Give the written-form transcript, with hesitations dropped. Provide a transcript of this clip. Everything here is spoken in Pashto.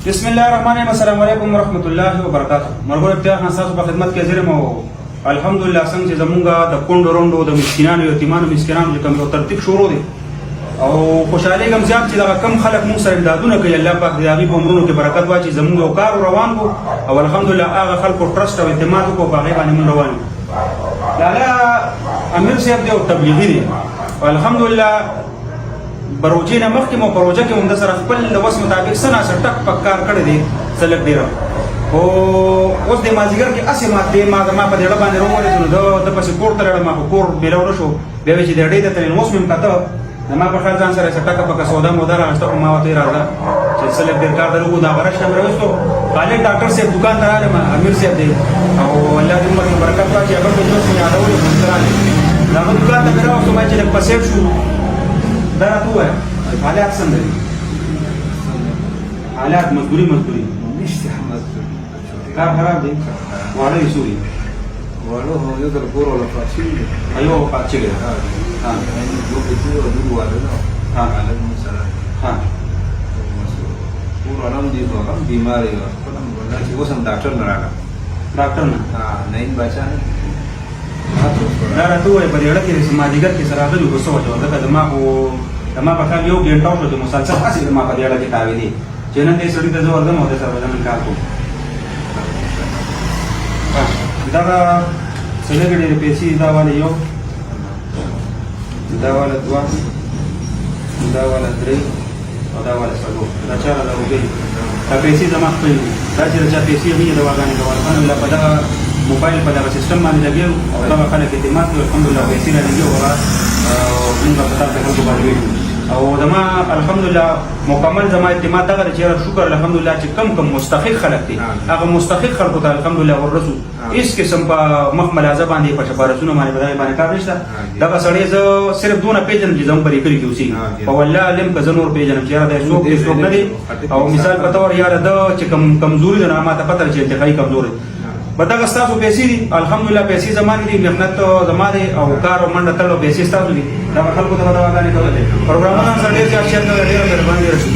بسم الله الرحمن الرحیم. السلام علیکم ورحمۃ الله وبرکاتہ. مرګور ابتداء تاسو په خدمت کې حاضر یم او الحمدلله څنګه چې زمونږه د کونډو روندو د مسکینانو یتیمانو مسکینانو چې کوم یو ترتیب شروع دی او خوشحالي کوم زیات چې دا کم خلک موږ سره امدادونه کوي. الله پاک دې هغه په عمرونو کې برکت واچي. زمونږ یو کار روان کو او الحمدلله هغه خلکو ټرست او اعتماد کو په هغه باندې موږ روان یو. لاله امیر صاحب دی او تبلیغي دی الحمدلله بروجې نه مخکې مو پروژه کې هم د سره خپل د وس مطابق سنا سره ټک پک کار کړی دی سلک ډیر او اوس د مازیګر کې اسې ما په دې باندې وروړې نو د پسې کور ته ما کور بیلور شو بیا چې د ډېر ته نو اوس مم کته ما په خپل ځان سره ټک پک سودا مو دار راځه ما وته راځه چې سلک ډیر کار درو دا ورښت مې راوستو خالد ډاکټر صاحب دکان ته راغلم امیر صاحب دی او الله دې موږ برکت واچي. هغه په جوړ څه یادولې مونږ دا دکان ته راوستو ما چې پسې شو دا راته وایي حالات څنګه دي؟ حالات مزدوري نشته مزدوري کار خراب دی. واړه یې سوري واړه هو یو در کور ولا پاتې ایو پاتې دی. ها یو په دې ورو واړه ها حالت مو سره ها کور اړم دي نو هم بیماری و خپل ولا چې اوس هم ډاکټر نه راغی. ډاکټر نه نه یې بچا نه دا راته وایي په دې اړه کې سماجیګر کې سره غلو کوڅه وځو دا ما په خپل یو ګنټه شو چې مسلسل هڅه ما په دې اړه کې تاوي دي چې نن دې سړي ته زور دم او د سره بدن کار کوم. دا څنګه دې پیسې دا والے یو دا والے دوا دا والے درې او دا والے څلور دا چاره دا وګړي دا پیسې زما خپل دي. دا چې چا پیسې وي دا واغانې دا ورکانه ولا په دا موبایل په دا سیستم باندې لګیو او دا خلک اعتماد کوي الحمدلله پیسې لګیو او موږ په تاسو خلکو باندې او زما الحمدلله مکمل زما اعتماد دغه چې شکر الحمدلله چې کم مستحق خلک دي هغه مستحق خلکو ته الحمدلله ورسو هیڅ قسم په مخ ملازه باندې په شفارتونو باندې کار نشته. دا سړی زه صرف دونه پیژنم چې زموږ پرې کړی کیوسی او والله علم که زه نور پیژنم چې یاره دا څوک نه دي او مثال په تور یاره دا چې کمزوري ده ما ته پته چې انتخابي کمزوري بدغه ستاسو پیسې دي الحمدلله پیسې زمانه دي محنت زمانه او کار او منډه تلو پیسې ستاسو دي دا خلکو ته دا غانې کوي پروګرامونه سره ډېر ځای شته ډېر مهرباني راشي.